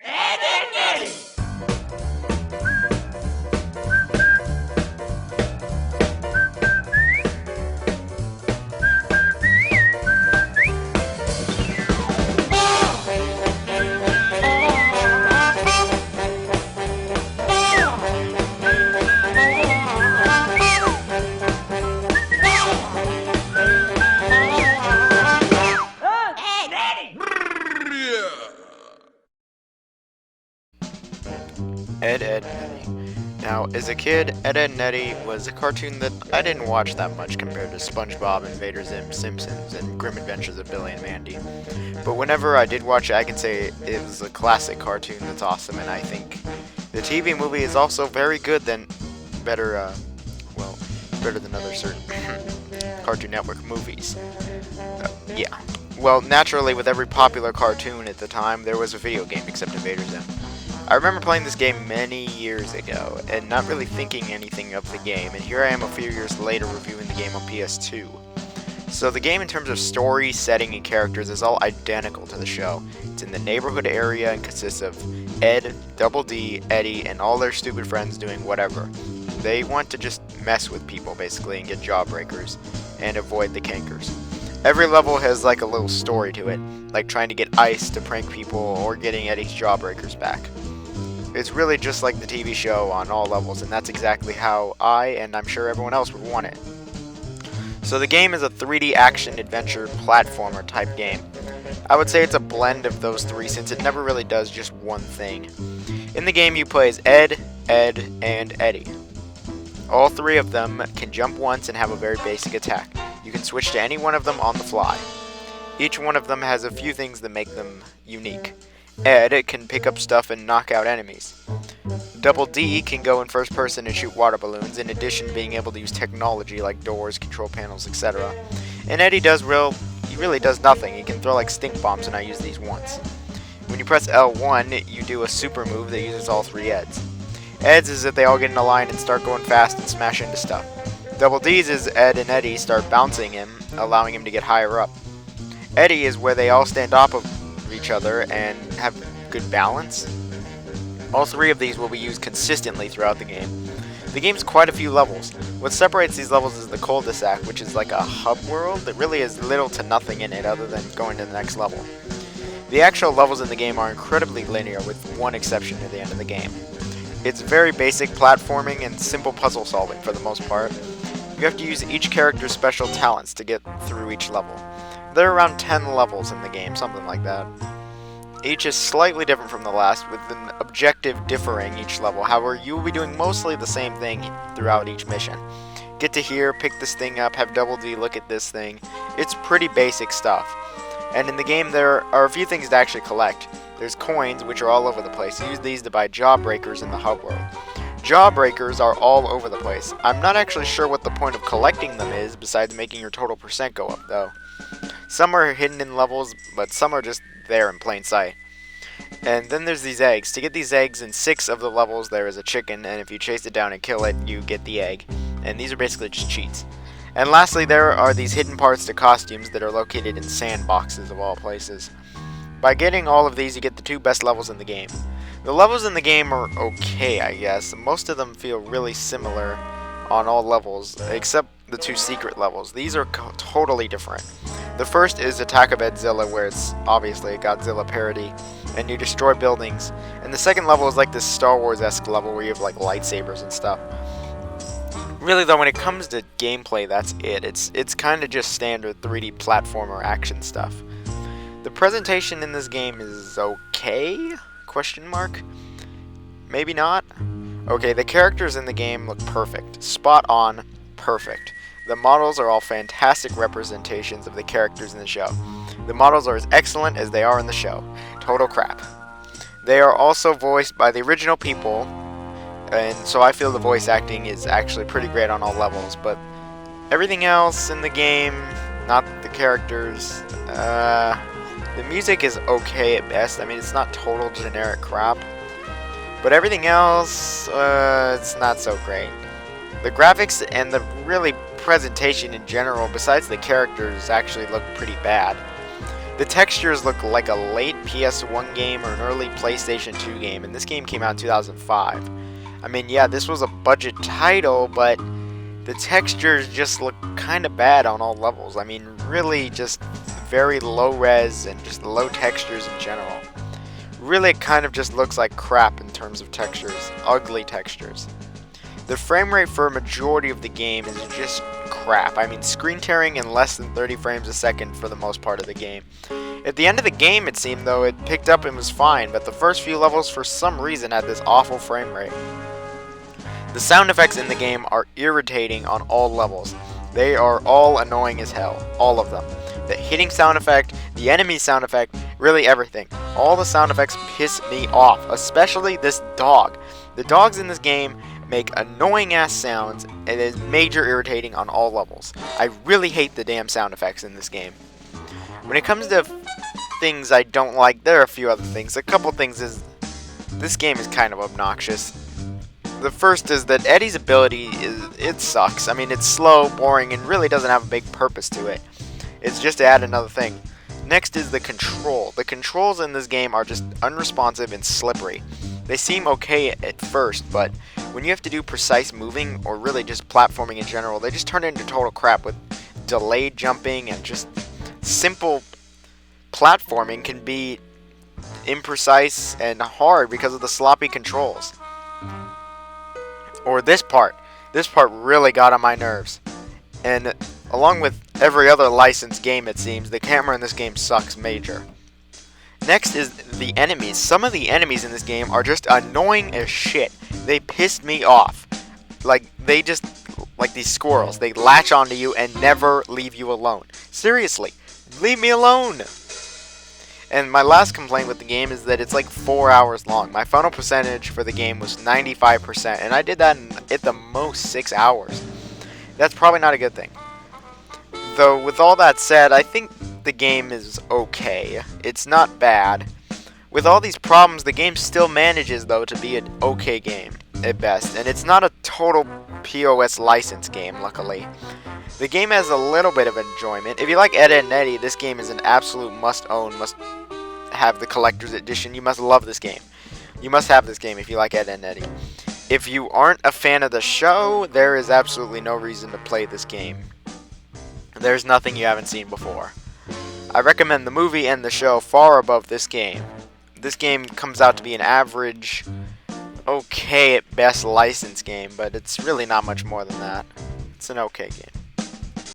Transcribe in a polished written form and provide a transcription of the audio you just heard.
Ed, Ed, Eddy! Ed, Eddy! Ed, Ed, and Eddy. Now, as a kid, Ed, Ed, and Eddy was a cartoon that I didn't watch that much compared to SpongeBob, Invader Zim, Simpsons, and Grim Adventures of Billy and Mandy. But whenever I did watch it, I can say it was a classic cartoon that's awesome, and I think the TV movie is also very good better, better than other certain Cartoon Network movies. Yeah. Well, naturally, with every popular cartoon at the time, there was a video game except Invader Zim. I remember playing this game many years ago, and not really thinking anything of the game, and here I am a few years later reviewing the game on PS2. So the game in terms of story, setting, and characters is all identical to the show. It's in the neighborhood area and consists of Ed, Double D, Eddy, and all their stupid friends doing whatever. They want to just mess with people, basically, and get jawbreakers, and avoid the cankers. Every level has like a little story to it, like trying to get ice to prank people or getting Eddy's jawbreakers back. It's really just like the TV show on all levels, and that's exactly how I, and I'm sure everyone else, would want it. So the game is a 3D action adventure platformer type game. I would say it's a blend of those three since it never really does just one thing. In the game you play as Ed, Ed, and Eddy. All three of them can jump once and have a very basic attack. You can switch to any one of them on the fly. Each one of them has a few things that make them unique. Ed can pick up stuff and knock out enemies. Double D can go in first person and shoot water balloons, in addition being able to use technology like doors, control panels, etc. And Eddy he really does nothing. He can throw like stink bombs, and I use these once. When you press L1, you do a super move that uses all three Eds. Ed's is that they all get in a line and start going fast and smash into stuff. Double D's is Ed and Eddy start bouncing him, allowing him to get higher up. Eddy is where they all stand off of each other and have good balance. All three of these will be used consistently throughout the game. The game's quite a few levels. What separates these levels is the cul-de-sac, which is like a hub world that really has little to nothing in it other than going to the next level. The actual levels in the game are incredibly linear, with one exception at the end of the game. It's very basic platforming and simple puzzle solving for the most part. You have to use each character's special talents to get through each level. There are around 10 levels in the game, something like that. Each is slightly different from the last, with an objective differing each level. However, you will be doing mostly the same thing throughout each mission. Get to here, pick this thing up, have Double D look at this thing. It's pretty basic stuff. And in the game there are a few things to actually collect. There's coins, which are all over the place. Use these to buy jawbreakers in the hub world. Jawbreakers are all over the place. I'm not actually sure what the point of collecting them is, besides making your total percent go up, though. Some are hidden in levels, but some are just there in plain sight. And then there's these eggs. To get these eggs in 6 of the levels there is a chicken, and if you chase it down and kill it, you get the egg. And these are basically just cheats. And lastly, there are these hidden parts to costumes that are located in sandboxes of all places. By getting all of these, you get the 2 best levels in the game. The levels in the game are okay, I guess. Most of them feel really similar on all levels, except the 2 secret levels. These are totally different. The first is Attack of Edzilla, where it's obviously a Godzilla parody, and you destroy buildings. And the second level is like this Star Wars-esque level where you have like lightsabers and stuff. Really though, when it comes to gameplay, that's it. It's kind of just standard 3D platformer action stuff. The presentation in this game is okay? Question mark? Maybe not? Okay, the characters in the game look perfect. Spot on, perfect. The models are all fantastic representations of the characters in the show. The models are as excellent as they are in the show. Total crap. They are also voiced by the original people, and so I feel the voice acting is actually pretty great on all levels, but everything else in the game, not the characters, the music is okay at best. I mean, it's not total generic crap, but everything else, it's not so great. The graphics and the really presentation in general, besides the characters, actually look pretty bad. The textures look like a late PS1 game or an early PlayStation 2 game, and this game came out in 2005. I mean, yeah, this was a budget title, but the textures just look kind of bad on all levels. I mean, really just very low res and just low textures in general. Really, it kind of just looks like crap in terms of textures. Ugly textures. The frame rate for a majority of the game is just crap. I mean, screen tearing in less than 30 frames a second for the most part of the game. At the end of the game, it seemed, though, it picked up and was fine, but the first few levels for some reason had this awful frame rate. The sound effects in the game are irritating on all levels. They are all annoying as hell. All of them. The hitting sound effect, the enemy sound effect, really everything. All the sound effects piss me off, especially this dog. The dogs in this game make annoying ass sounds and it is major irritating on all levels. I really hate the damn sound effects in this game. When it comes to things I don't like, there are a few other things. A couple things is this game is kind of obnoxious. The first is that Eddy's ability it sucks. I mean, it's slow, boring, and really doesn't have a big purpose to it. It's just to add another thing. Next is the control. The controls in this game are just unresponsive and slippery. They seem okay at first, but when you have to do precise moving, or really just platforming in general, they just turn into total crap with delayed jumping, and just simple platforming can be imprecise and hard because of the sloppy controls. Or this part. This part really got on my nerves. And along with every other licensed game, it seems, the camera in this game sucks major. Next is the enemies. Some of the enemies in this game are just annoying as shit. They pissed me off. Like these squirrels. They latch onto you and never leave you alone. Seriously, leave me alone! And my last complaint with the game is that it's like 4 hours long. My final percentage for the game was 95%, and I did that in at the most 6 hours. That's probably not a good thing. Though, with all that said, I think the game is okay. It's not bad. With all these problems, the game still manages, though, to be an okay game, at best. And it's not a total POS license game, luckily. The game has a little bit of enjoyment. If you like Eddy and Eddy, this game is an absolute must-own, must-have the collector's edition. You must love this game. You must have this game if you like Eddy and Eddy. If you aren't a fan of the show, there is absolutely no reason to play this game. There's nothing you haven't seen before. I recommend the movie and the show far above this game. This game comes out to be an average, okay at best license game, but it's really not much more than that. It's an okay game.